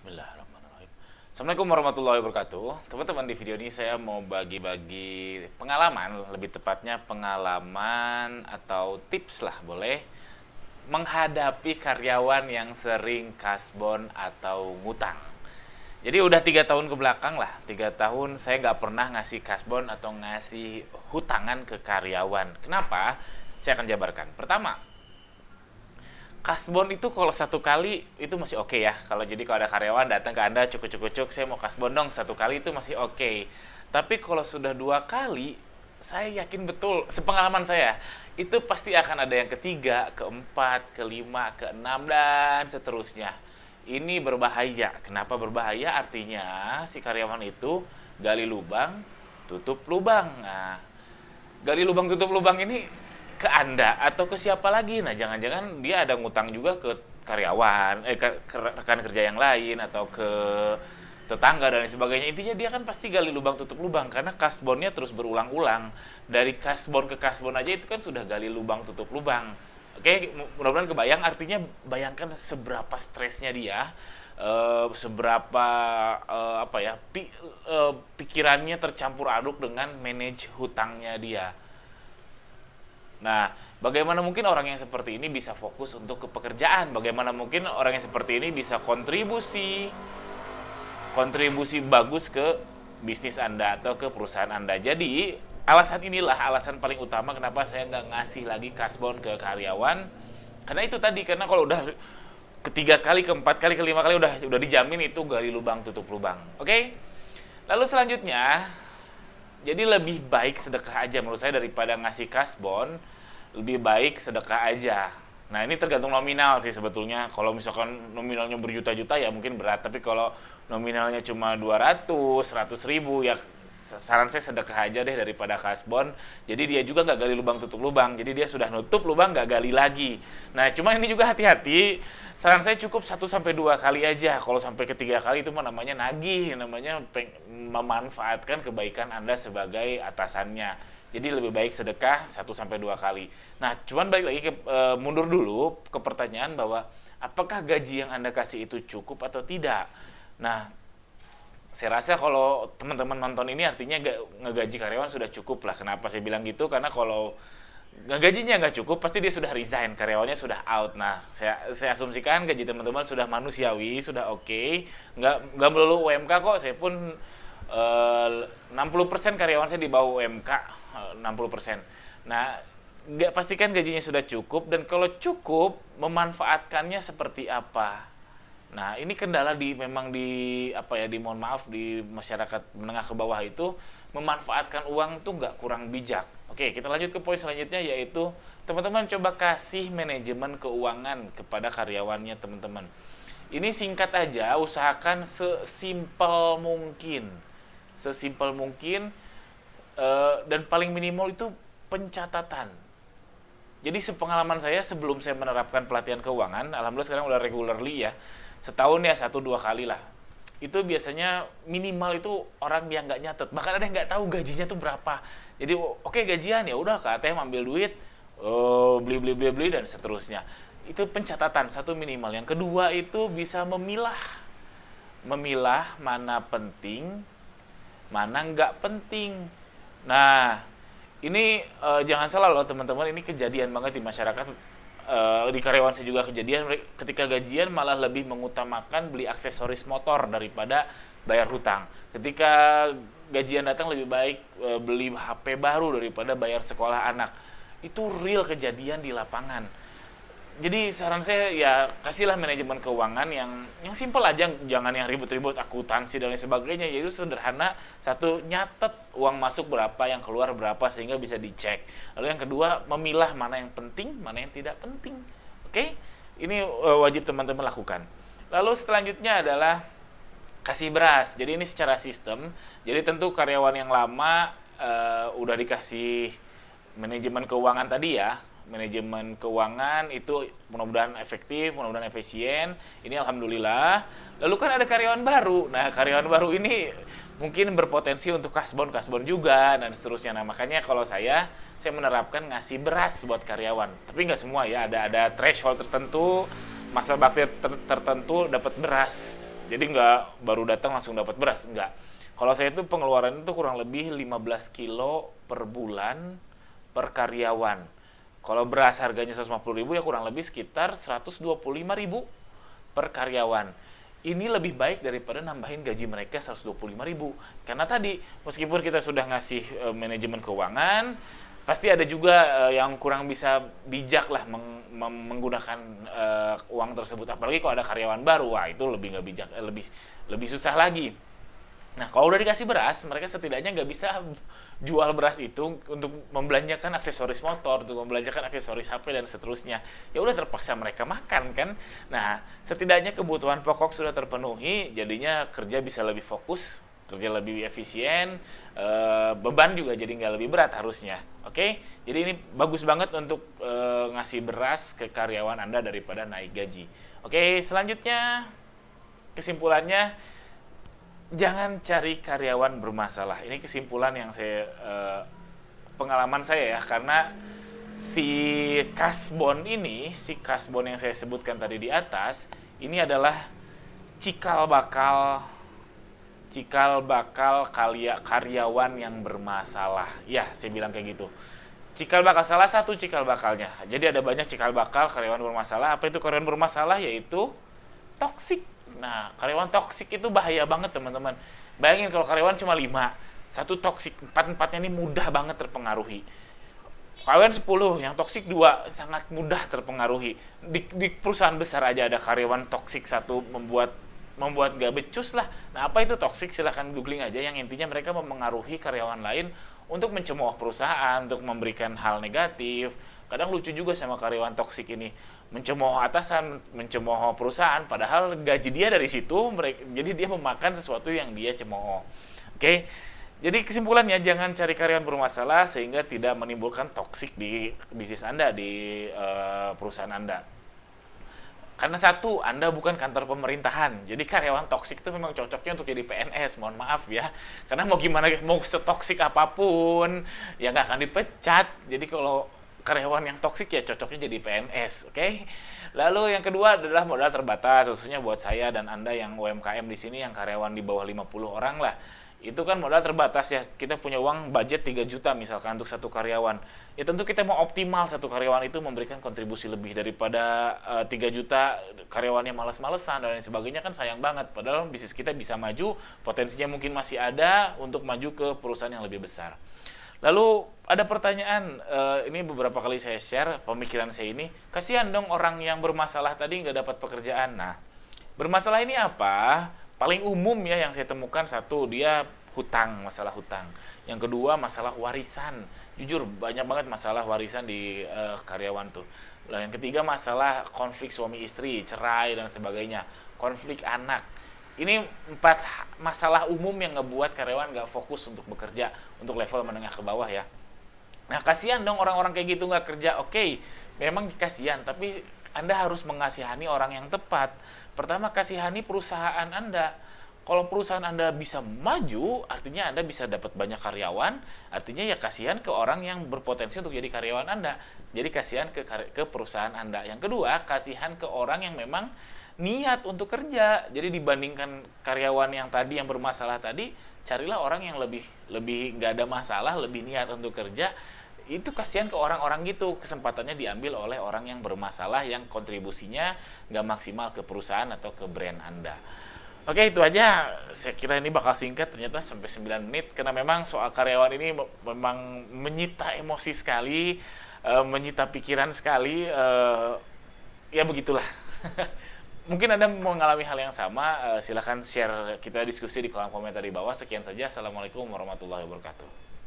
Bismillahirrahmanirrahim. Assalamualaikum warahmatullahi wabarakatuh. Teman-teman, di video ini saya mau bagi-bagi pengalaman, lebih tepatnya pengalaman atau tips lah boleh, menghadapi karyawan yang sering kasbon atau ngutang. Jadi udah 3 tahun ke belakang lah, 3 tahun saya nggak pernah ngasih kasbon atau ngasih hutangan ke karyawan. Kenapa? Saya akan jabarkan. Pertama, kasbon itu kalau satu kali itu masih oke ya. Kalau ada karyawan datang ke Anda, cukup-cukup, saya mau kasbon dong, satu kali itu masih oke. Tapi kalau sudah 2 kali, saya yakin betul, sepengalaman saya, itu pasti akan ada yang ketiga, keempat, kelima, keenam, dan seterusnya. Ini berbahaya. Kenapa berbahaya? Artinya si karyawan itu gali lubang, tutup lubang. Nah, gali lubang tutup lubang ini ke Anda atau ke siapa lagi? Nah, jangan-jangan dia ada ngutang juga ke karyawan, ke rekan kerja yang lain atau ke tetangga dan lain sebagainya. Intinya dia kan pasti gali lubang tutup lubang karena kasbonnya terus berulang-ulang. Dari kasbon ke kasbon aja itu kan sudah gali lubang tutup lubang. Oke, mudah-mudahan kebayang, artinya bayangkan seberapa stresnya dia, seberapa pikirannya tercampur aduk dengan manage hutangnya dia. Nah, bagaimana mungkin orang yang seperti ini bisa fokus untuk ke pekerjaan? Bagaimana mungkin orang yang seperti ini bisa kontribusi bagus ke bisnis Anda atau ke perusahaan Anda? Jadi, alasan inilah alasan paling utama kenapa saya nggak ngasih lagi kasbon ke karyawan. Karena itu tadi, karena kalau udah ketiga kali, keempat kali, kelima kali udah dijamin itu gali lubang tutup lubang. Oke? Lalu selanjutnya, jadi lebih baik sedekah aja menurut saya daripada ngasih kasbon, lebih baik sedekah aja. Nah, ini tergantung nominal sih sebetulnya. Kalau misalkan nominalnya berjuta-juta ya mungkin berat, tapi kalau nominalnya cuma 200, 100 ribu ya saran saya sedekah aja deh daripada kasbon. Jadi dia juga nggak gali lubang tutup lubang. Jadi dia sudah nutup lubang nggak gali lagi. Nah, cuma ini juga hati-hati. Saran saya cukup 1 sampai 2 kali aja. Kalau sampai ketiga kali itu namanya nagih, namanya memanfaatkan kebaikan Anda sebagai atasannya. Jadi lebih baik sedekah 1 sampai 2 kali. Nah, cuman balik lagi mundur dulu ke pertanyaan bahwa apakah gaji yang Anda kasih itu cukup atau tidak. Nah, saya rasa kalau teman-teman nonton ini artinya ngegaji karyawan sudah cukup lah. Kenapa saya bilang gitu? Karena kalau gajinya nggak cukup, pasti dia sudah resign, karyawannya sudah out. Nah, saya asumsikan gaji teman-teman sudah manusiawi, sudah oke. Nggak melulu UMK kok. Saya pun 60% karyawan saya di bawah UMK, 60%. Nah, nggak pastikan gajinya sudah cukup, dan kalau cukup memanfaatkannya seperti apa. Nah, ini kendala memang mohon maaf, di masyarakat menengah ke bawah itu memanfaatkan uang tuh nggak, kurang bijak. Oke, kita lanjut ke poin selanjutnya, yaitu teman-teman coba kasih manajemen keuangan kepada karyawannya teman-teman. Ini singkat aja, usahakan sesimpel mungkin. Sesimpel mungkin, dan paling minimal itu pencatatan. Jadi sepengalaman saya sebelum saya menerapkan pelatihan keuangan, alhamdulillah sekarang udah regularly ya, setahun ya 1-2 kali lah. Itu biasanya minimal itu orang yang nggak nyatet, bahkan ada yang nggak tahu gajinya tuh berapa. Jadi oke, gajian ya udah ke ATM ambil duit, beli beli beli beli dan seterusnya. Itu pencatatan satu minimal. Yang kedua itu bisa memilah mana penting, mana nggak penting. Nah, ini jangan salah loh teman-teman, ini kejadian banget di masyarakat. Di karyawan saya juga kejadian, ketika gajian malah lebih mengutamakan beli aksesoris motor daripada bayar hutang. Ketika gajian datang lebih baik beli HP baru daripada bayar sekolah anak. Itu real kejadian di lapangan. Jadi saran saya ya kasihlah manajemen keuangan yang simpel aja, jangan yang ribut-ribut akuntansi dan lain sebagainya. Yaitu sederhana, satu, nyatet uang masuk berapa, yang keluar berapa sehingga bisa dicek. Lalu yang kedua, memilah mana yang penting, mana yang tidak penting. Oke? Ini wajib teman-teman lakukan. Lalu selanjutnya adalah kasih beras. Jadi ini secara sistem. Jadi tentu karyawan yang lama udah dikasih manajemen keuangan tadi ya. Manajemen keuangan itu mudah-mudahan efektif, mudah-mudahan efisien. Ini alhamdulillah. Lalu kan ada karyawan baru. Nah, karyawan baru ini mungkin berpotensi untuk kasbon juga dan seterusnya. Nah, makanya kalau saya menerapkan ngasih beras buat karyawan. Tapi nggak semua ya, ada threshold tertentu, masa bakti tertentu dapat beras. Jadi nggak baru datang langsung dapat beras, nggak. Kalau saya itu pengeluaran itu kurang lebih 15 kilo per bulan per karyawan. Kalau beras harganya 150.000 ya kurang lebih sekitar 125.000 per karyawan. Ini lebih baik daripada nambahin gaji mereka 125.000. Karena tadi meskipun kita sudah ngasih manajemen keuangan, pasti ada juga yang kurang bisa bijak lah menggunakan uang tersebut. Apalagi kalau ada karyawan baru, wah itu lebih nggak bijak, lebih susah lagi. Nah, kalau udah dikasih beras, mereka setidaknya nggak bisa jual beras itu untuk membelanjakan aksesoris motor, untuk membelanjakan aksesoris HP dan seterusnya. Ya udah terpaksa mereka makan kan. Nah, setidaknya kebutuhan pokok sudah terpenuhi, jadinya kerja bisa lebih fokus, kerja lebih efisien, beban juga jadi nggak lebih berat harusnya. Oke, jadi ini bagus banget untuk ngasih beras ke karyawan Anda daripada naik gaji. Oke, selanjutnya kesimpulannya, jangan cari karyawan bermasalah. Ini kesimpulan yang saya pengalaman saya ya, karena si kasbon yang saya sebutkan tadi di atas ini adalah cikal bakal karyawan yang bermasalah. Ya, saya bilang kayak gitu. Cikal bakal, salah satu cikal bakalnya. Jadi ada banyak cikal bakal karyawan bermasalah. Apa itu karyawan bermasalah? Yaitu toksik. Nah, karyawan toksik itu bahaya banget, teman-teman. Bayangin kalau karyawan cuma 5, satu toksik, 4-empatnya ini mudah banget terpengaruhi. Karyawan 10, yang toksik 2, sangat mudah terpengaruhi. Di perusahaan besar aja ada karyawan toksik satu, membuat gak becus lah. Nah, apa itu toksik? Silahkan googling aja. Yang intinya mereka mempengaruhi karyawan lain untuk mencemooh perusahaan, untuk memberikan hal negatif. Kadang lucu juga sama karyawan toksik ini, mencemooh atasan, mencemooh perusahaan, padahal gaji dia dari situ, jadi dia memakan sesuatu yang dia cemooh. Oke, jadi kesimpulannya, jangan cari karyawan bermasalah sehingga tidak menimbulkan toksik di bisnis Anda, di perusahaan Anda. Karena satu, Anda bukan kantor pemerintahan. Jadi karyawan toksik itu memang cocoknya untuk jadi PNS, mohon maaf ya. Karena mau gimana, mau setoksik apapun, ya nggak akan dipecat. Jadi kalau karyawan yang toksik ya cocoknya jadi PNS, oke? Lalu yang kedua adalah modal terbatas, khususnya buat saya dan Anda yang UMKM di sini, yang karyawan di bawah 50 orang lah. Itu kan modal terbatas ya, kita punya uang budget 3 juta misalkan untuk satu karyawan. Ya tentu kita mau optimal satu karyawan itu memberikan kontribusi lebih daripada 3 juta karyawannya malas-malesan dan lain sebagainya, kan sayang banget. Padahal bisnis kita bisa maju, potensinya mungkin masih ada untuk maju ke perusahaan yang lebih besar. Lalu ada pertanyaan, ini beberapa kali saya share pemikiran saya ini, kasihan dong orang yang bermasalah tadi nggak dapat pekerjaan. Nah, bermasalah ini apa? Paling umum ya yang saya temukan, satu, dia hutang, masalah hutang. Yang kedua, masalah warisan. Jujur, banyak banget masalah warisan di karyawan tuh. Lalu yang ketiga, masalah konflik suami istri, cerai dan sebagainya. Konflik anak. Ini 4 masalah umum yang ngebuat karyawan nggak fokus untuk bekerja, untuk level menengah ke bawah ya. Nah, kasihan dong orang-orang kayak gitu nggak kerja. Oke, memang kasihan, tapi Anda harus mengasihani orang yang tepat. Pertama, kasihani perusahaan Anda. Kalau perusahaan Anda bisa maju, artinya Anda bisa dapat banyak karyawan, artinya ya kasihan ke orang yang berpotensi untuk jadi karyawan Anda. Jadi kasihan ke perusahaan Anda. Yang kedua, kasihan ke orang yang memang niat untuk kerja. Jadi dibandingkan karyawan yang tadi yang bermasalah tadi, carilah orang yang lebih nggak ada masalah, lebih niat untuk kerja. Itu kasihan ke orang-orang gitu, kesempatannya diambil oleh orang yang bermasalah, yang kontribusinya nggak maksimal ke perusahaan atau ke brand Anda. Oke, itu aja. Saya kira ini bakal singkat, ternyata sampai 9 menit, karena memang soal karyawan ini memang menyita emosi sekali, menyita pikiran sekali, ya begitulah. Mungkin Anda mengalami hal yang sama, silahkan share, kita diskusi di kolom komentar di bawah. Sekian saja, Assalamualaikum warahmatullahi wabarakatuh.